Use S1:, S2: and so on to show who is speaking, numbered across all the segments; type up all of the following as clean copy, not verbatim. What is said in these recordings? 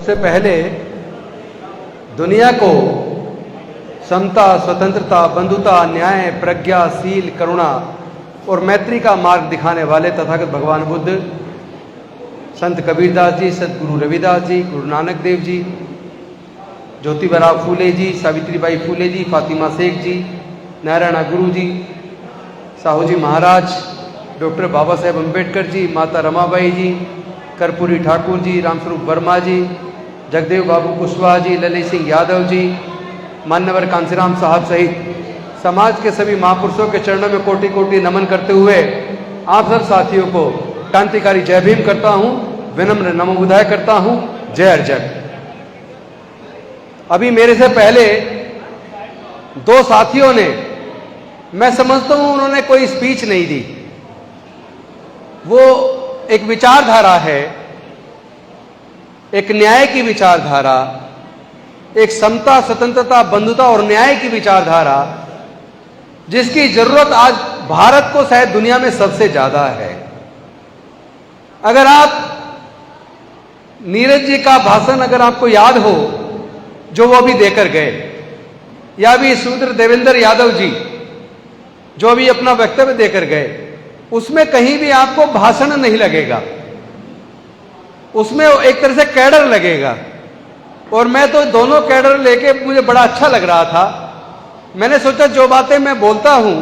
S1: सबसे पहले दुनिया को समता, स्वतंत्रता, बंधुता, न्याय, प्रज्ञा, शील, करुणा और मैत्री का मार्ग दिखाने वाले तथागत भगवान बुद्ध, संत कबीरदास जी, सतगुरु रविदास जी, गुरु नानक देव जी, ज्योतिबा फूले जी, सावित्रीबाई फूले जी, फातिमा शेख जी, नारायण गुरु जी, साहू जी महाराज, डॉक्टर बाबा साहेब अम्बेडकर जी, माता रमाबाई जी, कर्पूरी ठाकुर जी, रामस्वरूप वर्मा जी, जगदेव बाबू कुशवाहा जी, ललित सिंह यादव जी, मान्यवर कांसीराम साहब सहित समाज के सभी महापुरुषों के चरणों में कोटि कोटि नमन करते हुए आप सब साथियों को क्रांतिकारी जय भीम करता हूं, विनम्र नमो बुधाय करता हूं। जय अर्जन। अभी मेरे से पहले दो साथियों ने, मैं समझता हूं उन्होंने कोई स्पीच नहीं दी। वो एक विचारधारा है, एक न्याय की विचारधारा, एक समता, स्वतंत्रता, बंधुता और न्याय की विचारधारा, जिसकी जरूरत आज भारत को शायद दुनिया में सबसे ज्यादा है। अगर आप नीरज जी का भाषण अगर आपको याद हो जो वो अभी देकर गए, या अभी सूत्र देवेंद्र यादव जी जो अभी अपना वक्तव्य देकर गए, उसमें कहीं भी आपको भाषण नहीं लगेगा, उसमें एक तरह से कैडर लगेगा। और मैं तो दोनों कैडर लेके मुझे बड़ा अच्छा लग रहा था। मैंने सोचा जो बातें मैं बोलता हूं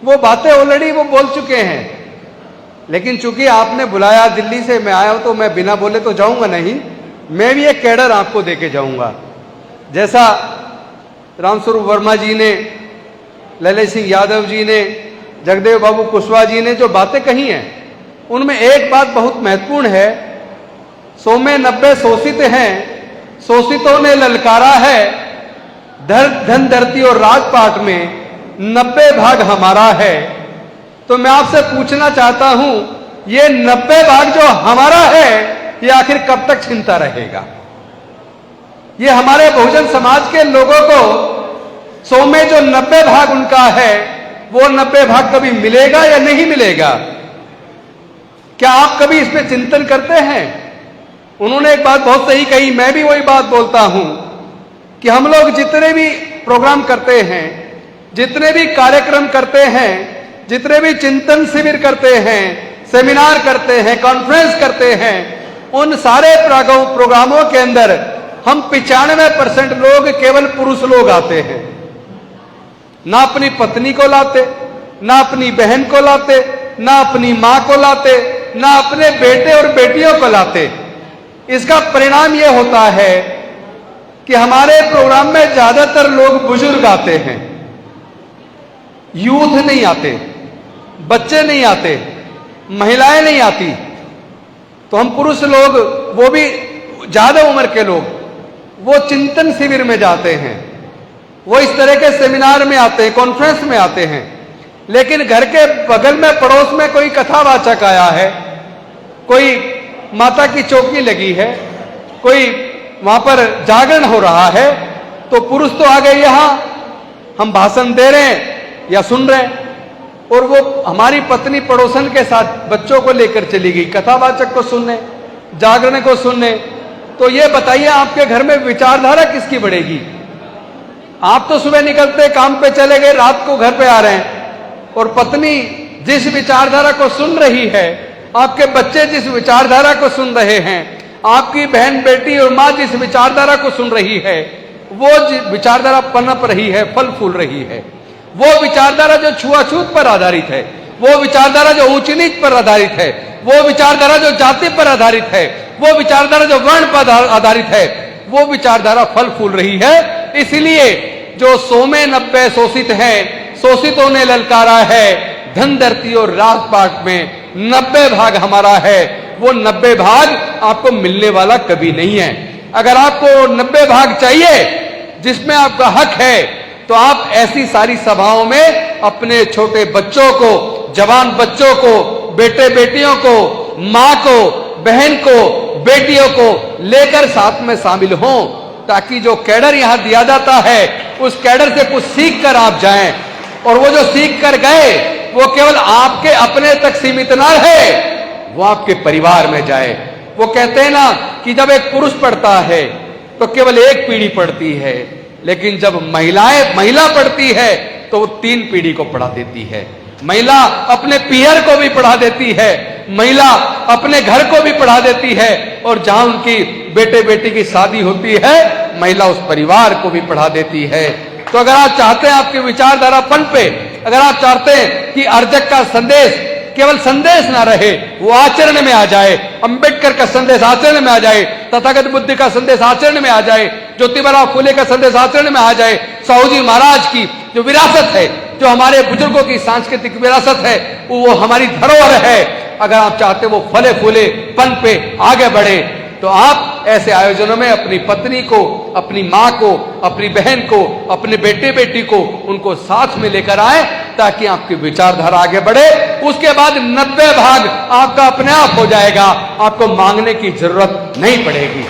S1: वो बातें ऑलरेडी वो बोल चुके हैं, लेकिन चूंकि आपने बुलाया, दिल्ली से मैं आया हूं, तो मैं बिना बोले तो जाऊंगा नहीं। मैं भी एक कैडर आपको देके जाऊंगा। जैसा रामस्वरूप वर्मा जी ने, ललित सिंह यादव जी ने, जगदेव बाबू कुशवाहा जी ने जो बातें कही हैं, उनमें एक बात बहुत महत्वपूर्ण है। 100 में 90 शोषित हैं, शोषितों ने ललकारा है, धन धरती और राजपाट में 90 भाग हमारा है। तो मैं आपसे पूछना चाहता हूं, ये 90 भाग जो हमारा है, ये आखिर कब तक छिनता रहेगा? ये हमारे बहुजन समाज के लोगों को 100 में जो 90 भाग उनका है, वो 90 भाग कभी मिलेगा या नहीं मिलेगा? क्या आप कभी इस पे चिंतन करते हैं? उन्होंने एक बात बहुत सही कही, मैं भी वही बात बोलता हूं कि हम लोग जितने भी प्रोग्राम करते हैं, जितने भी कार्यक्रम करते हैं, जितने भी चिंतन शिविर करते हैं, सेमिनार करते हैं, कॉन्फ्रेंस करते हैं, उन सारे प्रोग्रामों के अंदर हम 95% लोग केवल पुरुष लोग आते हैं। ना अपनी पत्नी को लाते, ना अपनी बहन को लाते, ना अपनी मां को लाते, ना अपने बेटे और बेटियों को लाते। इसका परिणाम यह होता है कि हमारे प्रोग्राम में ज्यादातर लोग बुजुर्ग आते हैं, यूथ नहीं आते, बच्चे नहीं आते, महिलाएं नहीं आती। तो हम पुरुष लोग, वो भी ज्यादा उम्र के लोग, वो चिंतन शिविर में जाते हैं, वो इस तरह के सेमिनार में आते हैं, कॉन्फ्रेंस में आते हैं। लेकिन घर के बगल में, पड़ोस में कोई कथावाचक आया है, कोई माता की चौकी लगी है, कोई वहां पर जागरण हो रहा है, तो पुरुष तो आ गए यहां, हम भाषण दे रहे हैं या सुन रहे हैं, और वो हमारी पत्नी पड़ोसन के साथ बच्चों को लेकर चली गई कथावाचक को सुनने, जागरण को सुनने। तो ये बताइए, आपके घर में विचारधारा किसकी बढ़ेगी? आप तो सुबह निकलते काम पे चले गए, रात को घर पे आ रहे हैं, और पत्नी जिस विचारधारा को सुन रही है, आपके बच्चे जिस विचारधारा को सुन रहे हैं, आपकी बहन बेटी और मां जिस विचारधारा को सुन रही है, वो विचारधारा पनप रही है, फल फूल रही है। वो विचारधारा जो छुआछूत पर आधारित है, वो विचारधारा जो ऊंच नीच पर आधारित है, वो विचारधारा जो जाति पर आधारित है, वो विचारधारा जो वर्ण पर आधारित है, वो विचारधारा फल फूल रही है। इसलिए जो 100 में 90 शोषित हैं, शोषितों ने ललकारा है, धन धरती और राजपाट में 90 भाग हमारा है। वो 90 भाग आपको मिलने वाला कभी नहीं है। अगर आपको 90 भाग चाहिए जिसमें आपका हक है, तो आप ऐसी सारी सभाओं में अपने छोटे बच्चों को, जवान बच्चों को, बेटे बेटियों को, मां को, बहन को, बेटियों को लेकर साथ में शामिल हों, ताकि जो कैडर यहां दिया जाता है, उस कैडर से कुछ सीख कर आप जाएं। और वो जो सीख कर गए, वो केवल आपके अपने तक सीमित ना रहे, वो आपके परिवार में जाए, वो कहते हैं ना कि जब एक पुरुष पढ़ता है तो केवल एक पीढ़ी पढ़ती है, लेकिन जब महिला पढ़ती है तो वो 3 पीढ़ी को पढ़ा देती है। महिला अपने पीहर को भी पढ़ा देती है, महिला अपने घर को भी पढ़ा देती है, और जहां उनकी बेटे बेटी की शादी होती है महिला उस परिवार को भी पढ़ा देती है। तो अगर आप चाहते हैं आपकी विचारधारा पनपे, अगर आप चाहते हैं कि अर्जक का संदेश केवल संदेश ना रहे, वो आचरण में आ जाए, अंबेडकर का संदेश आचरण में आ जाए, तथागत बुद्ध का संदेश आचरण में आ जाए, ज्योतिबा फुले का संदेश आचरण में आ जाए, साहू जी महाराज की जो विरासत है, जो हमारे बुजुर्गों की सांस्कृतिक विरासत है, वो हमारी धरोहर है, अगर आप चाहते वो फले फूले पनपे आगे बढ़े, तो आप ऐसे आयोजनों में अपनी पत्नी को, अपनी मां को, अपनी बहन को, अपने बेटे बेटी को, उनको साथ में लेकर आए ताकि आपकी विचारधारा आगे बढ़े। उसके बाद 90 भाग आपका अपने आप हो जाएगा, आपको मांगने की जरूरत नहीं पड़ेगी।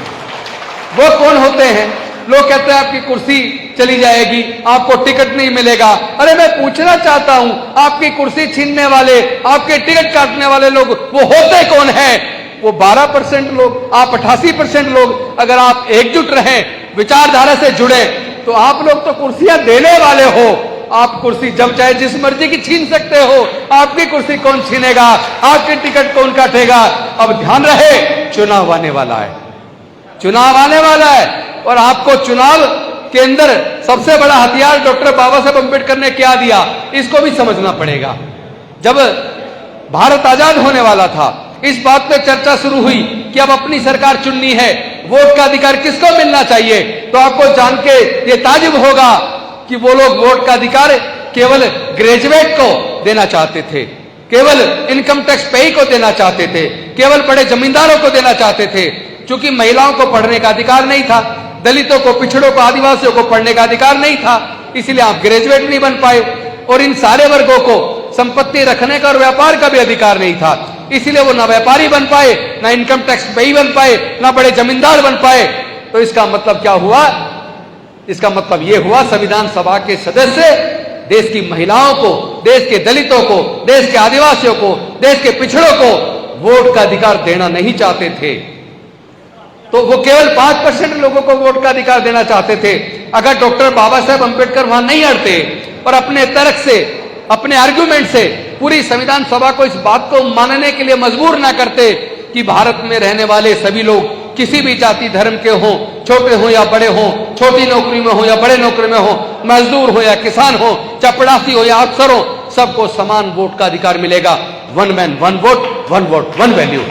S1: वो कौन होते हैं? लोग कहते हैं आपकी कुर्सी चली जाएगी, आपको टिकट नहीं मिलेगा। अरे मैं पूछना चाहता हूं, आपकी कुर्सी छीनने वाले, आपके टिकट काटने वाले लोग वो होते कौन हैं? वो 12% लोग, आप 88% लोग। अगर आप एकजुट रहें, विचारधारा से जुड़े, तो आप लोग तो कुर्सियां देने वाले हो। आप कुर्सी जब चाहे जिस मर्जी की छीन सकते हो, आपकी कुर्सी कौन छीनेगा, आपकी टिकट कौन काटेगा? अब ध्यान रहे, चुनाव आने वाला है, चुनाव आने वाला है, और आपको चुनाव के अंदर सबसे बड़ा हथियार डॉक्टर बाबा साहब अंबेडकर ने क्या दिया, इसको भी समझना पड़ेगा। जब भारत आजाद होने वाला था, इस बात पे चर्चा शुरू हुई कि अब अपनी सरकार चुननी है, वोट का अधिकार किसको मिलना चाहिए, तो आपको जान के ये ताजुब होगा कि वो लोग वोट का अधिकार केवल ग्रेजुएट को देना चाहते थे, केवल इनकम टैक्स पेई को देना चाहते थे, केवल बड़े जमींदारों को देना चाहते थे। क्योंकि महिलाओं को पढ़ने का अधिकार नहीं था, दलितों को, पिछड़ों को, आदिवासियों को पढ़ने का अधिकार नहीं था, इसलिए आप ग्रेजुएट नहीं बन पाए। और इन सारे वर्गों को संपत्ति रखने का और व्यापार का भी अधिकार नहीं था, इसलिए वो ना व्यापारी बन पाए, ना इनकम टैक्स पेई बन पाए, ना बड़े जमींदार बन पाए। तो इसका मतलब क्या हुआ? इसका मतलब यह हुआ, संविधान सभा के सदस्य देश की महिलाओं को, देश के दलितों को, देश के आदिवासियों को, देश के पिछड़ों को वोट का अधिकार देना नहीं चाहते थे। तो वो केवल 5% लोगों को वोट का अधिकार देना चाहते थे। अगर डॉक्टर बाबा साहेब अंबेडकर वहां नहीं अड़ते और अपने तर्क से, अपने आर्गुमेंट से पूरी संविधान सभा को इस बात को मानने के लिए मजबूर ना करते कि भारत में रहने वाले सभी लोग किसी भी जाति धर्म के हों, छोटे हों या बड़े हों, छोटी नौकरी में हो या बड़े नौकरी में हो, मजदूर हो या किसान हो, चपड़ासी हो या अफसर हो, सबको समान वोट का अधिकार मिलेगा। 1 मैन 1 वोट, 1 वोट 1 वैल्यू।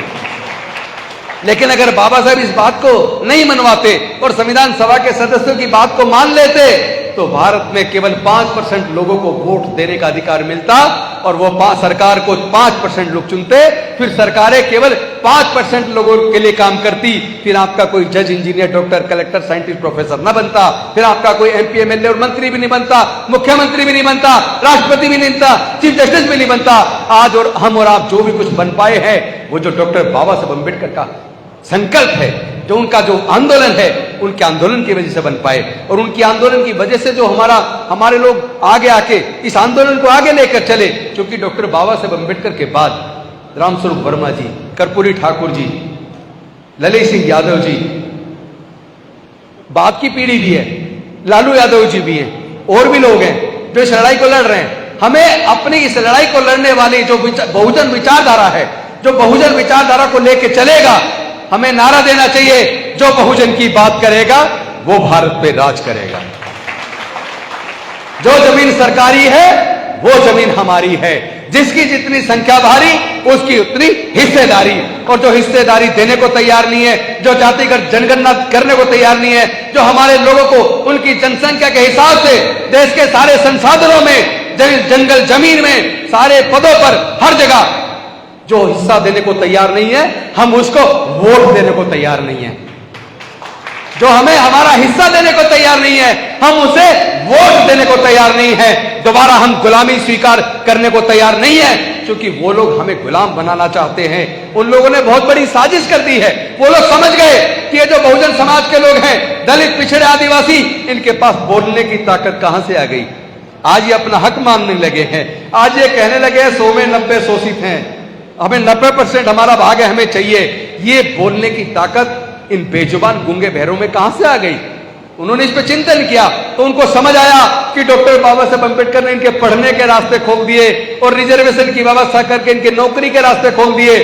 S1: लेकिन अगर बाबा साहब इस बात को नहीं मनवाते और संविधान सभा के सदस्यों की बात को मान लेते, तो भारत में केवल 5% लोगों को वोट देने का अधिकार मिलता, और वो सरकार को 5% लोग चुनते, फिर सरकारें केवल 5% लोगों के लिए काम करती, फिर आपका कोई जज, engineer, doctor, collector, scientist, professor न बनता, फिर आपका कोई MP, MLA और मंत्री भी नहीं बनता, मुख्यमंत्री भी नहीं बनता, राष्ट्रपति भी नहीं बनता, चीफ जस्टिस भी नहीं बनता। आज और हम और आप जो भी कुछ बन पाए हैं, वो जो डॉक्टर बाबा साहब अंबेडकर का संकल्प है, जो उनका जो आंदोलन है, उनके आंदोलन की वजह से बन पाए। और उनकी आंदोलन की वजह से जो हमारे लोग आगे आके इस आंदोलन को आगे लेकर चले, क्योंकि डॉक्टर बाबा साहब अंबेडकर के बाद रामस्वरूप वर्मा जी, कर्पूरी ठाकुर जी, ललित सिंह यादव जी, बाद की पीढ़ी भी है, लालू यादव जी भी हैं, और भी लोग हैं जो इस लड़ाई को लड़ रहे हैं। हमें अपनी इस लड़ाई को लड़ने वाली जो बहुजन विचारधारा है, जो बहुजन विचारधारा को लेकर चलेगा, हमें नारा देना चाहिए, जो बहुजन की बात करेगा वो भारत पे राज करेगा। जो जमीन सरकारी है वो जमीन हमारी है, जिसकी जितनी संख्या भारी उसकी उतनी हिस्सेदारी। और जो हिस्सेदारी देने को तैयार नहीं है, जो जातिगत जनगणना करने को तैयार नहीं है, जो हमारे लोगों को उनकी जनसंख्या के हिसाब से देश के सारे संसाधनों में, जंगल जमीन में, सारे पदों पर, हर जगह जो हिस्सा देने को तैयार नहीं है, हम उसको वोट देने को तैयार नहीं है। जो हमें हमारा हिस्सा देने को तैयार नहीं है, हम उसे वोट देने को तैयार नहीं है। दोबारा हम गुलामी स्वीकार करने को तैयार नहीं है, क्योंकि वो लोग हमें गुलाम बनाना चाहते हैं। उन लोगों ने बहुत बड़ी साजिश कर दी है। वो लोग समझ गए कि ये जो बहुजन समाज के लोग हैं, दलित, पिछड़े, आदिवासी, इनके पास बोलने की ताकत कहां से आ गई। आज ये अपना हक मानने लगे हैं, आज ये कहने लगे हैं 100 में 90 शोषित हैं, हमें 90% हमारा भाग है, हमें चाहिए। ये बोलने की ताकत इन बेजुबान गूंगे बहरों में कहां से आ गई? उन्होंने इस पर चिंतन किया तो उनको समझ आया कि डॉक्टर बाबा साहब अम्बेडकर ने इनके पढ़ने के रास्ते खोल दिए और रिजर्वेशन की व्यवस्था करके इनके नौकरी के रास्ते खोल दिए।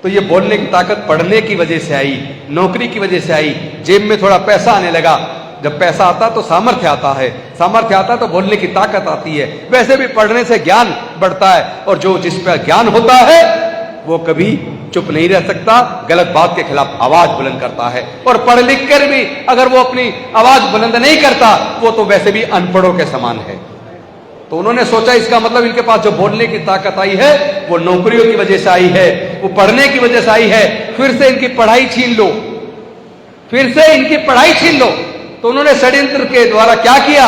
S1: तो ये बोलने की ताकत पढ़ने की वजह से आई, नौकरी की वजह से आई, जेब में थोड़ा पैसा आने लगा। जब पैसा आता तो सामर्थ्य आता है, सामर्थ्य आता तो बोलने की ताकत आती है। वैसे भी पढ़ने से ज्ञान बढ़ता है और जो जिस पर ज्ञान होता है वो कभी चुप नहीं रह सकता, गलत बात के खिलाफ आवाज बुलंद करता है। और पढ़ लिख कर भी अगर वो अपनी आवाज बुलंद नहीं करता वो तो वैसे भी अनपढ़ों के समान है। तो उन्होंने सोचा इसका मतलब इनके पास जो बोलने की ताकत आई है वो नौकरियों की वजह से आई है, वो पढ़ने की वजह से आई है। फिर से इनकी पढ़ाई छीन लो, फिर से इनकी पढ़ाई छीन लो। तो उन्होंने षड्यंत्र के द्वारा क्या किया?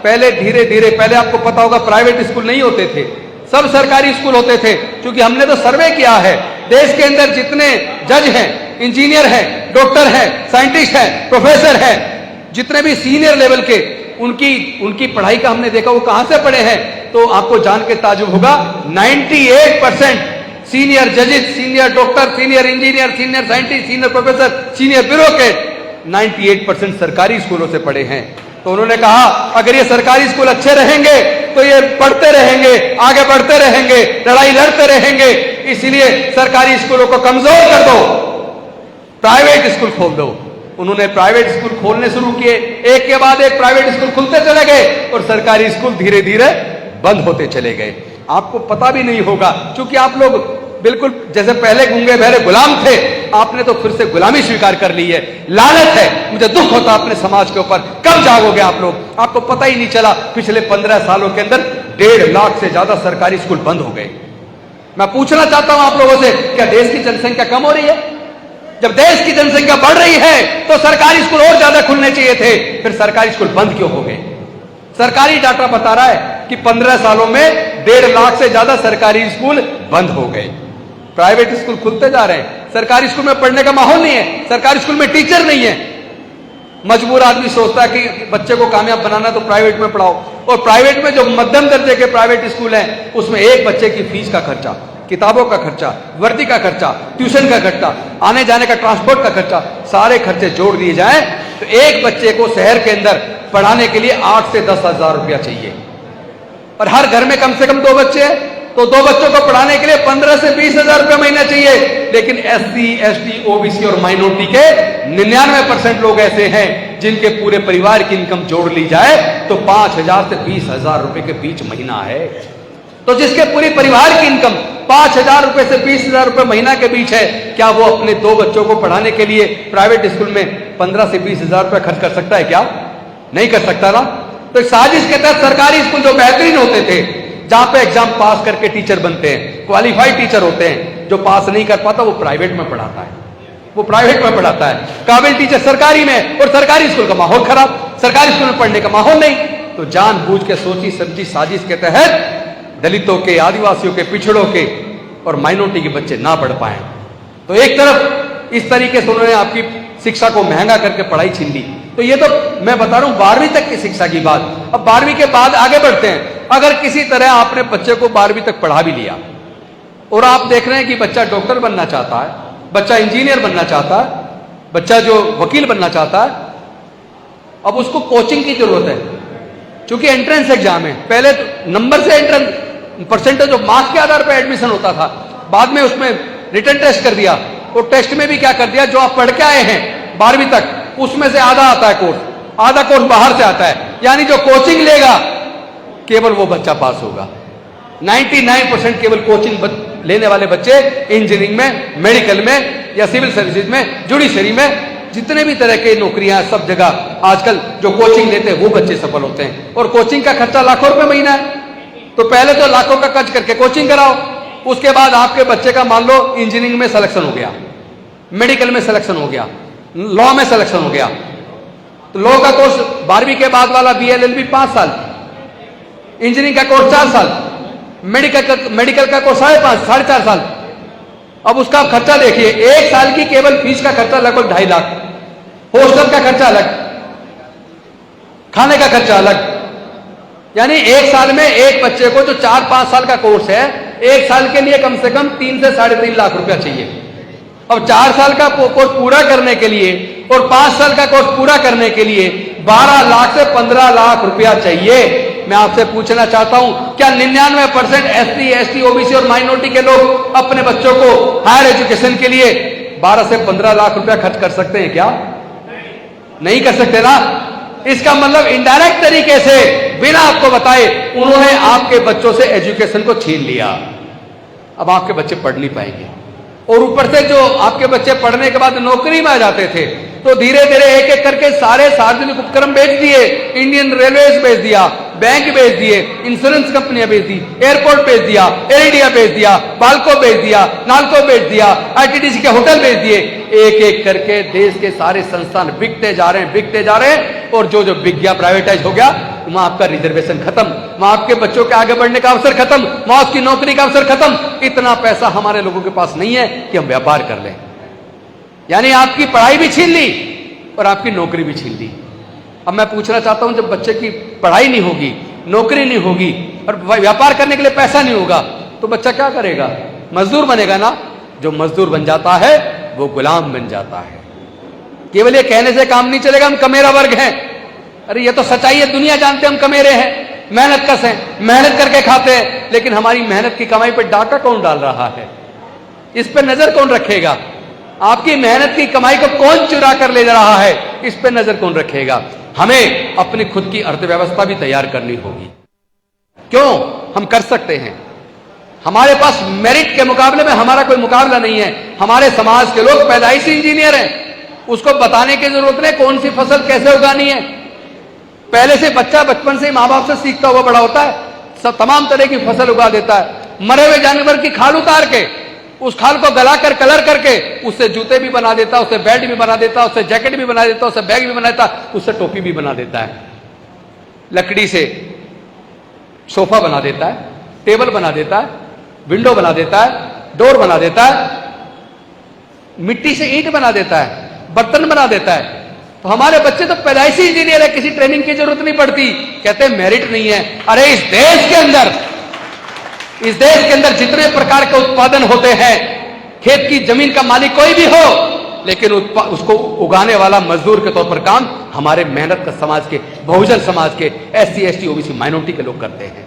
S1: पहले धीरे धीरे, पहले आपको पता होगा प्राइवेट स्कूल नहीं होते थे, सब सरकारी स्कूल होते थे। क्योंकि हमने तो सर्वे किया है, देश के अंदर जितने जज हैं, इंजीनियर हैं, डॉक्टर हैं, साइंटिस्ट हैं, प्रोफेसर हैं, जितने भी सीनियर लेवल के, उनकी पढ़ाई का हमने देखा वो कहां से पढ़े हैं। तो आपको जान के ताजुब होगा 98% सीनियर जजेस, senior doctor, senior engineer, senior scientist, senior professor, senior bureaucrat 98% सरकारी स्कूलों से पढ़े हैं। तो उन्होंने कहा अगर ये सरकारी स्कूल अच्छे रहेंगे तो ये पढ़ते रहेंगे, आगे बढ़ते रहेंगे, लड़ाई लड़ते रहेंगे। इसलिए सरकारी स्कूलों को कमजोर कर दो, प्राइवेट स्कूल खोल दो। उन्होंने प्राइवेट स्कूल खोलने शुरू किए, एक के बाद एक प्राइवेट स्कूल खुलते चले गए और सरकारी स्कूल धीरे धीरे बंद होते चले गए। आपको पता भी नहीं होगा क्योंकि आप लोग बिल्कुल जैसे पहले गूंगे बहरे गुलाम थे, आपने तो फिर से गुलामी स्वीकार कर ली है। लानत है, मुझे दुख होता अपने समाज के ऊपर। कब जागोगे आप लोग? आपको पता ही नहीं चला पिछले 15 सालों के अंदर 1.5 लाख से ज्यादा सरकारी स्कूल बंद हो गए। मैं पूछना चाहता हूं आप लोगों से, क्या देश की जनसंख्या कम हो रही है? जब देश की जनसंख्या बढ़ रही है तो सरकारी स्कूल और ज्यादा खुलने चाहिए थे, फिर सरकारी स्कूल बंद क्यों हो गए? सरकारी डाटा बता रहा है कि 15 सालों में 1.5 लाख से ज्यादा सरकारी स्कूल बंद हो गए। प्राइवेट स्कूल खुलते जा रहे हैं, सरकारी स्कूल में पढ़ने का माहौल नहीं है, सरकारी स्कूल में टीचर नहीं है। मजबूर आदमी सोचता है कि बच्चे को कामयाब बनाना तो प्राइवेट में पढ़ाओ। और प्राइवेट में जो मध्यम दर्जे के प्राइवेट स्कूल हैं उसमें एक बच्चे की फीस का खर्चा, किताबों का खर्चा, वर्दी का खर्चा, ट्यूशन का खर्चा, आने जाने का ट्रांसपोर्ट का खर्चा, सारे खर्चे जोड़ दिए जाएं तो एक बच्चे को शहर के अंदर पढ़ाने के लिए 8 से 10 हजार रुपया चाहिए। और हर घर में कम से कम 2 बच्चे हैं तो 2 बच्चों को पढ़ाने के लिए 15 से 20 हजार रुपया महीना चाहिए। लेकिन SC, ST, OBC और माइनॉरिटी के 99% लोग ऐसे हैं जिनके पूरे परिवार की इनकम जोड़ ली जाए तो 5,000 से 20,000 रुपए के बीच महीना है। तो जिसके पूरी परिवार की इनकम 5,000 रुपए से 20,000 रुपए महीना के बीच है, क्या वो अपने 2 बच्चों को पढ़ाने के लिए प्राइवेट स्कूल में 15 से 20,000 रुपए खर्च कर सकता है? क्या नहीं कर सकता ना? तो साजिश के तहत सरकारी स्कूल जो बेहतरीन होते थे, जहां पे एग्जाम पास करके टीचर बनते हैं, क्वालिफाइड टीचर होते हैं, जो पास नहीं कर पाता वो प्राइवेट में पढ़ाता है, वो प्राइवेट में पढ़ाता है। काबिल टीचर सरकारी में, और सरकारी स्कूल का माहौल खराब, सरकारी स्कूल में पढ़ने का माहौल नहीं। तो जानबूझ के सोची समझी साजिश के तहत दलितों के, आदिवासियों के, पिछड़ों के और माइनॉरिटी के बच्चे ना पढ़ पाए। तो एक तरफ इस तरीके से उन्होंने आपकी शिक्षा को महंगा करके पढ़ाई छीन ली। तो ये तो मैं बता रहा हूं 12वीं तक की शिक्षा की बात। अब 12वीं के बाद आगे बढ़ते हैं। अगर किसी तरह आपने बच्चे को 12वीं तक पढ़ा भी लिया और आप देख रहे हैं कि बच्चा डॉक्टर बनना चाहता है, बच्चा इंजीनियर बनना चाहता है, बच्चा जो वकील बनना चाहता है, अब उसको कोचिंग की जरूरत है। क्योंकि एंट्रेंस एग्जाम है, पहले तो नंबर से एंट्रेंस परसेंटेज ऑफ मार्क्स के आधार पर एडमिशन होता था, बाद में उसमें रिटन टेस्ट कर दिया। और टेस्ट में भी क्या कर दिया, जो आप पढ़ के आए हैं 12वीं तक उसमें से आधा आता है कोर्स, आधा कोर्स बाहर से आता है। यानी जो कोचिंग लेगा केवल वो बच्चा पास होगा। 99% केवल कोचिंग लेने वाले बच्चे इंजीनियरिंग में, मेडिकल में या सिविल सर्विसेज में, जुडिशरी में, जितने भी तरह के नौकरियां सब जगह आजकल जो कोचिंग लेते हैं वो बच्चे सफल होते हैं। और कोचिंग का खर्चा लाखों रुपए महीना है। तो पहले तो लाखों का खर्च करके कोचिंग कराओ, उसके बाद आपके बच्चे का मान लो इंजीनियरिंग में सिलेक्शन हो गया, मेडिकल में सिलेक्शन हो गया, लॉ में सिलेक्शन हो गया। तो लॉ का कोर्स 12वीं के बाद वाला BLLB 5 साल, इंजीनियरिंग का कोर्स 4 साल, मेडिकल का कोर्स 4.5 साल। अब उसका खर्चा देखिए, 1 साल की केवल फीस का खर्चा लगभग 2.5 लाख, हॉस्टल का खर्चा अलग, खाने का खर्चा अलग। यानी 1 साल में एक बच्चे को जो 4-5 साल का कोर्स है, 1 साल के लिए कम से कम 3 से 3.5 लाख रुपया चाहिए। अब 4 साल का कोर्स पूरा करने के लिए और 5 साल का कोर्स पूरा करने के लिए 12 लाख से 15 लाख रुपया चाहिए। मैं आपसे पूछना चाहता हूं, क्या 99% एससी, एसटी, ओबीसी और माइनॉरिटी के लोग अपने बच्चों को हायर एजुकेशन के लिए 12 से 15 लाख रुपया खर्च कर सकते हैं? क्या नहीं कर सकते ना? इसका मतलब इनडायरेक्ट तरीके से बिना आपको बताए उन्होंने आपके बच्चों से एजुकेशन को छीन लिया। अब आपके बच्चे पढ़ नहीं पाएंगे, और ऊपर से जो आपके बच्चे पढ़ने के बाद नौकरी में आ जाते थे तो धीरे धीरे एक एक करके सारे सार्वजनिक उपक्रम बेच दिए, इंडियन रेलवेज बेच दिया, बैंक बेच दिए, इंश्योरेंस कंपनियां बेच दी, एयरपोर्ट बेच दिया, एयर इंडिया बेच दिया, बाल्को बेच दिया, नाल्को बेच दिया, आईटीडीसी के होटल बेच दिए। एक एक करके देश के सारे संस्थान बिकते जा रहे हैं, बिकते जा रहे हैं, और जो जो बिक गया, प्राइवेटाइज हो गया, वहां आपका रिजर्वेशन खत्म, वहां आपके बच्चों के आगे बढ़ने का अवसर खत्म, वहां उसकी नौकरी का अवसर खत्म। इतना पैसा हमारे लोगों के पास नहीं है कि हम व्यापार कर लें। यानी आपकी पढ़ाई भी छीन ली और आपकी नौकरी भी छीन ली। अब मैं पूछना चाहता हूं, जब बच्चे की पढ़ाई नहीं होगी, नौकरी नहीं होगी और व्यापार करने के लिए पैसा नहीं होगा, तो बच्चा क्या करेगा? मजदूर बनेगा ना। जो मजदूर बन जाता है वो गुलाम बन जाता है। केवल ये कहने से काम नहीं चलेगा हम कमेरा वर्ग हैं। अरे ये तो सच्चाई है, दुनिया जानते हैं हम कमेरे हैं, मेहनत कश हैं, मेहनत करके खाते हैं, लेकिन हमारी मेहनत की कमाई पर डाका कौन डाल रहा है? इस पर नजर कौन रखेगा? आपकी मेहनत की कमाई को कौन चुरा कर ले जा रहा है? इस पर नजर कौन रखेगा? हमें अपनी खुद की अर्थव्यवस्था भी तैयार करनी होगी। क्यों? हम कर सकते हैं। हमारे पास मेरिट के मुकाबले में हमारा कोई मुकाबला नहीं है। हमारे समाज के लोग पैदाइशी इंजीनियर हैं, उसको बताने की जरूरत नहीं कौन सी फसल कैसे उगानी है। पहले से बच्चा बचपन से मां बाप से सीखता हुआ बड़ा होता है, सब तमाम तरह की फसल उगा देता है। मरे हुए जानवर की खाल उतार के उस खाल को गलाकर कलर करके उससे जूते भी बना देता, उससे बेल्ट भी बना देता, उससे जैकेट भी बना देता, उससे बैग भी बना देता, उससे टोपी भी बना देता है। लकड़ी से सोफा बना देता है, टेबल बना देता है, विंडो बना देता है, डोर बना देता है, मिट्टी से ईंट बना देता है, बर्तन बना देता है। तो हमारे बच्चे तो पैदाइशी इंजीनियर है, किसी ट्रेनिंग की जरूरत नहीं पड़ती। कहते हैं मेरिट नहीं है। अरे इस देश के अंदर जितने प्रकार के उत्पादन होते हैं, खेत की जमीन का मालिक कोई भी हो, लेकिन उसको उगाने वाला मजदूर के तौर पर काम हमारे मेहनत का समाज के, बहुजन समाज के, एससी, एसटी, ओबीसी, माइनॉरिटी के लोग करते हैं।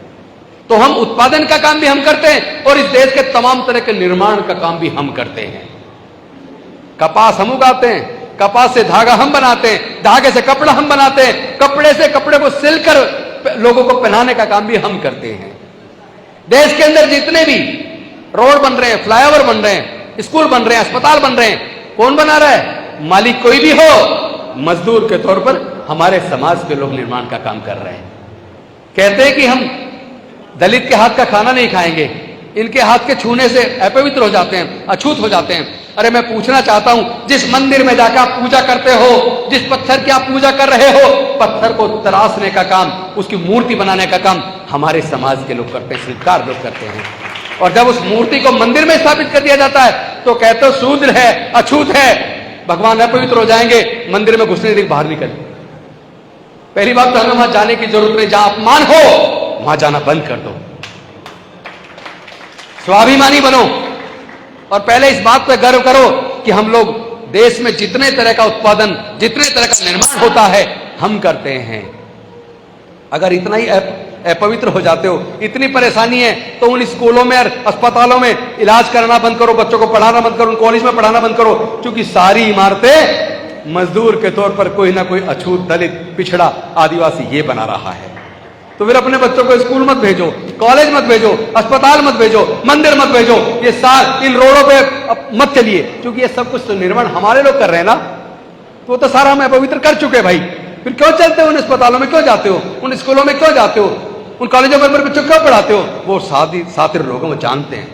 S1: तो हम उत्पादन का काम भी हम करते हैं और इस देश के तमाम तरह के निर्माण का काम भी हम करते हैं। कपास हम उगाते हैं, कपास से धागा हम बनाते हैं, धागे से कपड़ा हम बनाते हैं, कपड़े से कपड़े को सिलकर लोगों को पहनाने का काम भी हम करते हैं। देश के अंदर जितने भी रोड बन रहे हैं, फ्लाईओवर बन रहे हैं, स्कूल बन रहे हैं, अस्पताल बन रहे हैं, कौन बना रहा है? मालिक कोई भी हो, मजदूर के तौर पर हमारे समाज के लोग निर्माण का काम कर रहे हैं। कहते हैं कि हम दलित के हाथ का खाना नहीं खाएंगे, इनके हाथ के छूने से अपवित्र हो जाते हैं, अछूत हो जाते हैं। अरे मैं पूछना चाहता हूं, जिस मंदिर में जाकर आप पूजा करते हो, जिस पत्थर की आप पूजा कर रहे हो, पत्थर को तराशने का काम, उसकी मूर्ति बनाने का काम हमारे समाज के लोग करते हैं, शिल्पकार लोग करते हैं। और जब उस मूर्ति को मंदिर में स्थापित कर दिया जाता है तो कहते हो शूद्र है, अछूत है, भगवान अपवित्र हो जाएंगे, मंदिर में घुसने नहीं, बाहर निकल। पहली बात तो हमें वहां जाने की जरूरत नहीं, जहां अपमान हो वहां जाना बंद कर दो, स्वाभिमानी बनो और पहले इस बात पर गर्व करो कि हम लोग देश में जितने तरह का उत्पादन, जितने तरह का निर्माण होता है हम करते हैं। अगर इतना ही अपवित्र हो जाते हो, इतनी परेशानी है, तो उन स्कूलों में और अस्पतालों में इलाज करना बंद करो, बच्चों को पढ़ाना बंद करो, उन कॉलेज में पढ़ाना बंद करो, क्योंकि सारी इमारतें मजदूर के तौर पर कोई ना कोई अछूत, दलित, पिछड़ा, आदिवासी ये बना रहा है। तो फिर अपने बच्चों को स्कूल मत भेजो, कॉलेज मत भेजो, अस्पताल मत भेजो, मंदिर मत भेजो, ये इन रोडों पे मत चलिए, क्योंकि ये सब कुछ तो निर्माण हमारे लोग कर रहे हैं ना। तो तो सारा हम अपवित्र कर चुके भाई, फिर क्यों चलते हो? उन अस्पतालों में क्यों जाते हो? उन स्कूलों में क्यों जाते हो? उन कॉलेजों में बच्चों क्यों पढ़ाते हो? वो सातिर लोग वो जानते हैं,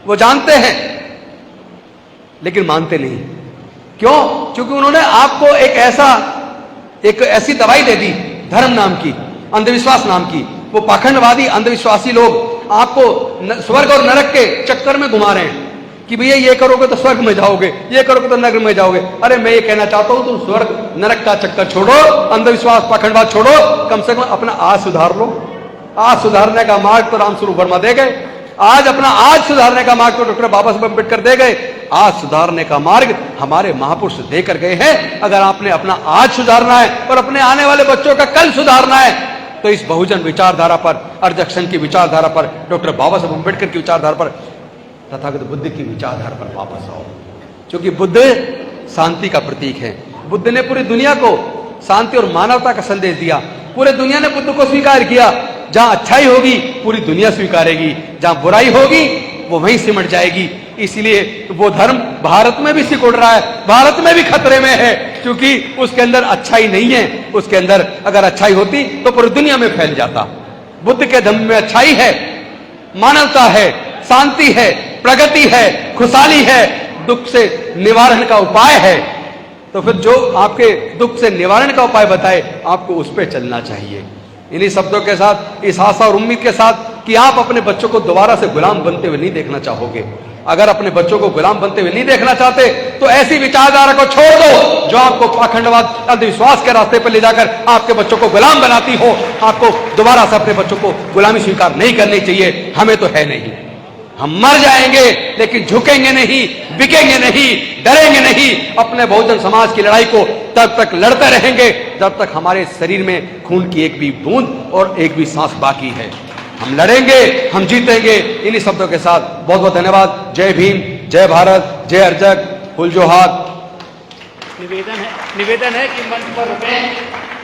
S1: वो जानते हैं लेकिन मानते नहीं। क्यों? क्योंकि उन्होंने आपको एक ऐसी दवाई दे दी, धर्म नाम की, अंधविश्वास नाम की। वो पाखंडवादी अंधविश्वासी लोग आपको स्वर्ग और नरक के चक्कर में घुमा रहे हैं कि भैया ये करोगे तो स्वर्ग में जाओगे, ये करोगे तो नरक में जाओगे। अरे मैं ये कहना चाहता हूं, तुम स्वर्ग नरक का चक्कर छोड़ो, अंधविश्वास पाखंडवाद छोड़ो, कम से कम अपना आज सुधार लो। आज सुधारने का मार्ग तो रामस्वरूप वर्मा दे गए। आज अपना आज सुधारने का मार्ग तो डॉक्टर बाबा साहब अम्बेडकर दे गए, आज सुधारने का मार्ग हमारे महापुरुष देकर गए हैं। अगर आपने अपना आज सुधारना है और अपने आने वाले बच्चों का कल सुधारना है तो इस बहुजन विचारधारा पर, अर्जक्शन की विचारधारा पर, डॉक्टर बाबा साहब अम्बेडकर की विचारधारा पर, तथागत बुद्ध की विचारधारा पर वापस आओ। क्योंकि बुद्ध शांति का प्रतीक है। बुद्ध ने पूरी दुनिया को शांति और मानवता का संदेश दिया। पूरे दुनिया ने बुद्ध को स्वीकार किया। जहां अच्छाई होगी पूरी दुनिया स्वीकारेगी, जहां बुराई होगी वो वहीं सिमट जाएगी। इसलिए वो धर्म भारत में भी सिकुड़ रहा है, भारत में भी खतरे में है, क्योंकि उसके अंदर अच्छाई नहीं है। उसके अंदर अगर अच्छाई होती तो पूरी दुनिया में फैल जाता। बुद्ध के धर्म में अच्छाई है, मानवता है, शांति है, प्रगति है, खुशहाली है, दुख से निवारण का उपाय है। तो फिर जो आपके दुख से निवारण का उपाय बताए आपको उस पर चलना चाहिए। इन्हीं शब्दों के साथ, इस आशा और उम्मीद के साथ कि आप अपने बच्चों को दोबारा से गुलाम बनते हुए नहीं देखना चाहोगे। अगर अपने बच्चों को गुलाम बनते हुए नहीं देखना चाहते तो ऐसी विचारधारा को छोड़ दो जो आपको पाखंडवाद, अंधविश्वास के रास्ते पर ले जाकर आपके बच्चों को गुलाम बनाती हो। आपको दोबारा से अपने बच्चों को गुलामी स्वीकार नहीं करनी चाहिए। हमें तो है नहीं, हम मर जाएंगे लेकिन झुकेंगे नहीं, बिकेंगे नहीं, डरेंगे नहीं। अपने बहुजन समाज की लड़ाई को तब तक लड़ते रहेंगे जब तक हमारे शरीर में खून की एक भी बूंद और एक भी सांस बाकी है। हम लड़ेंगे, हम जीतेंगे। इन्हीं शब्दों के साथ बहुत बहुत धन्यवाद। जय भीम, जय भारत, जय अर्जक, फुल जोहार।
S2: निवेदन है कि मंच पर रुकें।